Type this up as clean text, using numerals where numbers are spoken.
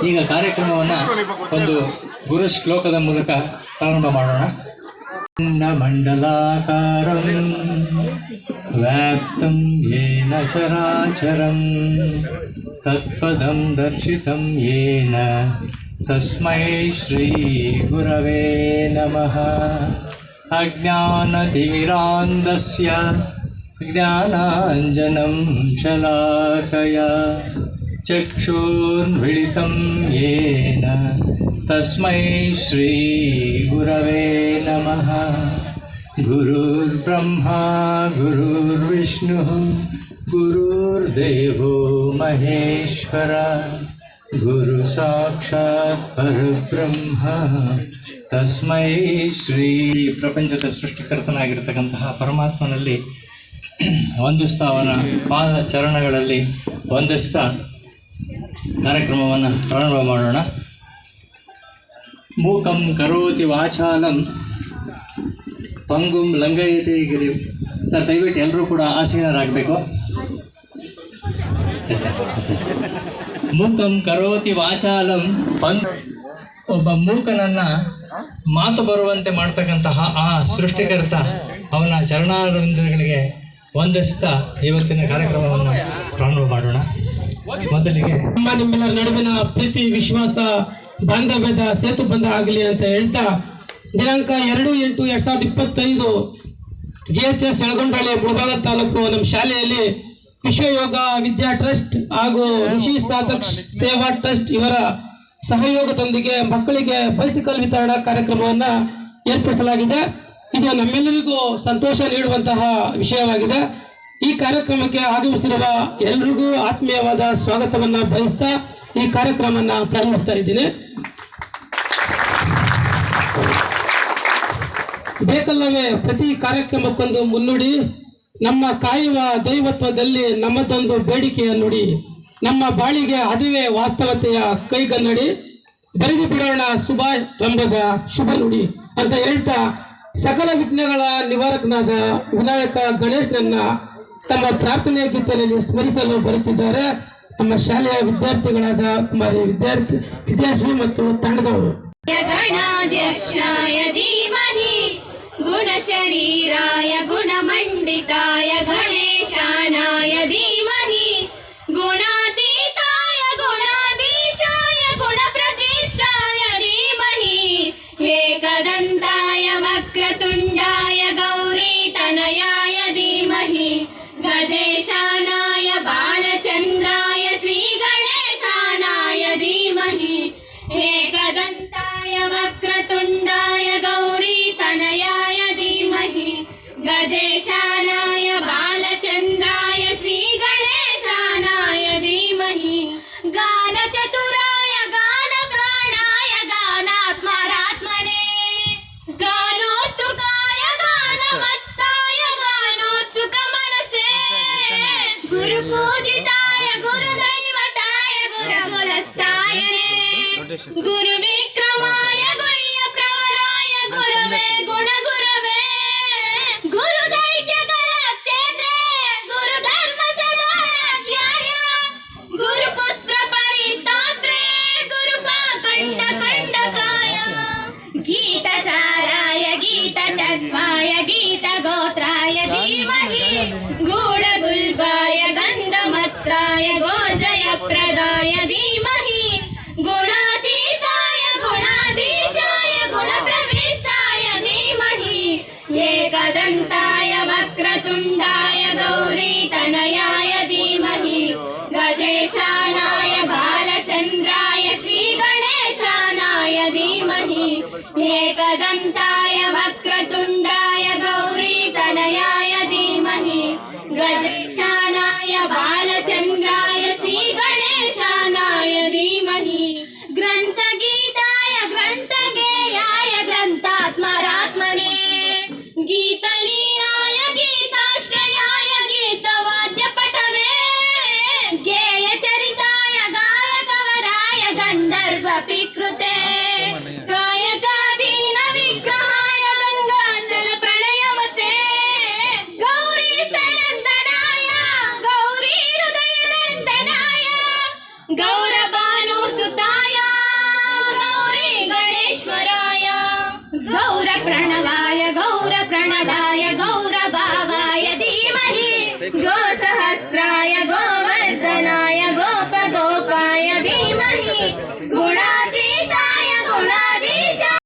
ಈಗ ಕಾರ್ಯಕ್ರಮವನ್ನು ಒಂದು ಗುರು ಶ್ಲೋಕದ ಮೂಲಕ ಪ್ರಾರಂಭ ಮಾಡೋಣ. ಮಂಡಲಾಕಾರಂ ವ್ಯಾಪ್ತಂ ಯೇನ ಚರಾಚರಂ ತತ್ಪದಂ ದರ್ಶಿತಂ ಯೇನ ತಸ್ಮೈ ಶ್ರೀ ಗುರವೇ ನಮಃ. ಅಜ್ಞಾನತಿಮಿರಾಂಧಸ್ಯ ಜ್ಞಾನಾಂಜನಂ ಶಲಾಕಯಾ ಚಕ್ಷುರ್ಮಿಲಿತಂ ಯೇನ ತಸ್ಮೈ ಶ್ರೀ ಗುರವೇ ನಮಃ. ಗುರುರ್ಬ್ರಹ್ಮ ಗುರುರ್ವಿಷ್ಣು ಗುರುರ್ದೇವೋ ಮಹೇಶ್ವರ ಗುರು ಸಾಕ್ಷಾತ್ ಪರಬ್ರಹ್ಮ ತಸ್ಮೈ ಶ್ರೀ. ಪ್ರಪಂಚದ ಸೃಷ್ಟಿಕರ್ತನಾಗಿರ್ತಕ್ಕಂತಹ ಪರಮಾತ್ಮನಲ್ಲಿ ವಂದಿಸ್ತಾ ಅವನ ಪಾದ ಚರಣಗಳಲ್ಲಿ ವಂದಿಸ್ತಾ ಕಾರ್ಯಕ್ರಮವನ್ನು ಪ್ರಾರಂಭ ಮಾಡೋಣ. ಮೂಕಂ ಕರೋತಿ ವಾಚಾಲಂ ಪಂಗುಂ ಲಂಘಯತೆ ಗಿರಿಂ. ಸರ್ ದಯವಿಟ್ಟು ಎಲ್ಲರೂ ಕೂಡ ಆಸೀನರಾಗಬೇಕು. ಮೂಕಂ ಕರೋತಿ ವಾಚಾಲಂ ಒಬ್ಬ ಮೂಕನನ್ನು ಮಾತು ಬರುವಂತೆ ಮಾಡ್ತಕ್ಕಂತಹ ಆ ಸೃಷ್ಟಿಕರ್ತ ಅವನ ಚರಣಾರವಿಂದಗಳಿಗೆ ವಂದಿಸ್ತಾ ಇವತ್ತಿನ ಕಾರ್ಯಕ್ರಮವನ್ನು ಪ್ರಾರಂಭ ಮಾಡೋಣ. ಮೊದಲಿಗೆ ನಿಮ್ಮೆಲ್ಲರ ನಡುವಿನ ಪ್ರೀತಿ ವಿಶ್ವಾಸ ಬಾಂಧವ್ಯದ ಸೇತುಬಂಧ ಆಗಲಿ ಅಂತ ಹೇಳ್ತಾ, ದಿನಾಂಕ 2/8/2025 GHS ಯಳಗೊಂಡಳ್ಳಿ ಮುಳಬಾಗ ತಾಲೂಕು ನಮ್ಮ ಶಾಲೆಯಲ್ಲಿ ವಿಶ್ವಯೋಗ ವಿದ್ಯಾ ಟ್ರಸ್ಟ್ ಹಾಗೂ ಋಷಿ ಸಾಧಕ್ ಸೇವಾ ಟ್ರಸ್ಟ್ ಇವರ ಸಹಯೋಗದೊಂದಿಗೆ ಮಕ್ಕಳಿಗೆ ಬೈಸಿಕಲ್ ವಿತರಣಾ ಕಾರ್ಯಕ್ರಮವನ್ನು ಏರ್ಪಡಿಸಲಾಗಿದೆ. ಇದು ನಮ್ಮೆಲ್ಲರಿಗೂ ಸಂತೋಷ ನೀಡುವಂತಹ ವಿಷಯವಾಗಿದೆ. ಈ ಕಾರ್ಯಕ್ರಮಕ್ಕೆ ಆಗಮಿಸಿರುವ ಎಲ್ಲರಿಗೂ ಆತ್ಮೀಯವಾದ ಸ್ವಾಗತವನ್ನು ಬಯಸ್ತಾ ಈ ಕಾರ್ಯಕ್ರಮವನ್ನು ಪ್ರಾರಂಭಿಸ್ತಾ ಇದ್ದೀನಿ. ಬೇಕಲ್ಲವೇ ಪ್ರತಿ ಕಾರ್ಯಕ್ರಮಕ್ಕೊಂದು ಮುನ್ನುಡಿ. ನಮ್ಮ ಕಾಯುವ ದೈವತ್ವದಲ್ಲಿ ನಮ್ಮದೊಂದು ಬೇಡಿಕೆಯ ನುಡಿ. ನಮ್ಮ ಬಾಳಿಗೆ ಅದುವೇ ವಾಸ್ತವತೆಯ ಕೈಗನ್ನಡಿ. ಬರೆದು ಬಿಡೋಣ ಶುಭಾರಂಭದ ಶುಭ ನುಡಿ ಅಂತ ಹೇಳ್ತಾ, ಸಕಲ ವಿಘ್ನಗಳ ನಿವಾರಕನಾದ ವಿನಾಯಕ ಗಣೇಶನನ್ನ ತಮ್ಮ ಪ್ರಾರ್ಥನೆಯ ಗೀತೆಯಲ್ಲಿ ಸ್ಮರಿಸಲು ಬರುತ್ತಿದ್ದಾರೆ ನಮ್ಮ ಶಾಲೆಯ ವಿದ್ಯಾರ್ಥಿಗಳಾದ ಕುಮಾರಿ ವಿದ್ಯಾಶ್ರೀ ಮತ್ತು ತಂಡದವರು. ಗಣಾಧ್ಯಕ್ಷಾಯ ಧೀಮಹಿ ಗುಣಶರೀರಾಯ ಗುಣಮಂಡಿತಾಯ ಗಣೇಶಾನಾಯ ಧೀಮಹಿ ಗುಣಾತೀತಾಯ ಗುಣಾಧೀಶಾಯ ಗುಣಪ್ರತಿಷ್ಠಾಯ ಧೀಮಹಿ ಏಕದಂತಾಯ ವಕ್ರತುಂಡಾಯ ಗೌರೀತನಯಾಯ ಧೀಮಹಿ ಗಜೇಶಾನಾಯ ಬಾಲಚಂದ್ರಾಯ ಶ್ರೀಗಣೇಶಾನಾಯ ಧೀಮಹಿ ಏಕದಂತಾಯ ವಕ್ರತುಂಡಾಯ ಗೌರೀತನಯಾಯ ಧೀಮಹಿ ಗಜೇಶಾನಾಯ ಬಾಲಚಂದ್ರಾಯ ಶ್ರೀಗಣೇಶಾನಾಯ ಧೀಮಹಿ ಗಾನಚತುರಾಯ ಗಾನಪ್ರಾಣಾಯ ಗಾನಾತ್ಮರಾತ್ಮನೇ ಗಾನೋತ್ಸುಕಾಯ ಗಾನಮತ್ತಾಯ ಗಾನೋತ್ಸುಕಮನಸೇ ಗುರುಪೂಜಿತಾಯ ಗುರುದೈವತಾಯ ಗುರುಕುಲಸ್ಥಾಯನೇ ಗುರುವಿಕ್ರಮಾಯ ಗುಹ್ಯಪ್ರವರಾಯ ಗುರವೇ ಗುಣಗುರವೇ ಗುರುದೈತ್ಯಕಲಕ್ಷೇತ್ರೇ ಗುರುಧರ್ಮ ಸಮಾನಜ್ಞಾಯ ಗುರುಪುತ್ರ ಪರಿತಾತ್ರೇ ಗುರುಪಾಖಂಡಕಂಡಕಾಯ ಗೀತಸಾರಾಯ ಗೀತಸತ್ವಾಯ ಗೀತಗೋತ್ರಾಯ ಧೀಮಹಿ ಗೂಢಗುಲ್ಪಾಯ ಗಂಧಮತ್ತಾಯ ಗೋಜಯಪ್ರದಾಯ ಧೀಮಹಿ ಗುಣಾತೀತಾಯ ಗುಣಾಧೀಶಾಯ ಗುಣಪ್ರವಿಷ್ಟಾಯ ಧೀಮಹಿ ಏಕದಂತಾಯ ವಕ್ರತುಂಡಾಯ ಗೌರೀತನಯಾಯ ಧೀಮಹಿ ಗಜೇಶಾನಾಯ ಬಾಲಚಂದ್ರಾಯ ಶ್ರೀಗಣೇಶಾನಾಯ ಧೀಮಹಿ ಏಕದಂತಾಯ ವಕ್ರತುಂಡಾಯ ಗೌರೀತನಯಾಯ ಧೀಮಹಿ ಗಜೇಶಾನಾಯ ಬಾಲಚಂದ್ರಾಯ ಶ್ರೀಗಣೇಶಾನಾಯ ಧೀಮಹಿ ಗ್ರಂಥಗೀತಾಯ ಗ್ರಂಥಗೇಯಾಯ ಗ್ರಂಥಾತ್ಮರಾತ್ಮನೇ ಗೀತಲೀನಾಯ ಗೀತಾಶ್ರಯಾಯ ಗೀತವಾದ್ಯ ಪಟವೇ ಗೇಯ ಚರಿತಾಯ ಗಾಯಕವರಾಯ ಗಂಧರ್ವ ಪಿಕೃತೆ ಕಾಯಕಾಧೀನ ವಿಗ್ರಹಾಯ ಗಂಗಾಚಲ ಪ್ರಣಯಮತೆ ಗೌರಿ ಸ್ಥಳಂದನಾಯ ಗೌರಿ ಹೃದಯ ನಂದನಾಯ ಗೌರಭಾನು सुताय गौरी गणेश्वराय गौर प्रणवाय गौरभावाय धीमहि गो सहस्राय गोवर्धनाय गोपगोपाय धीमहि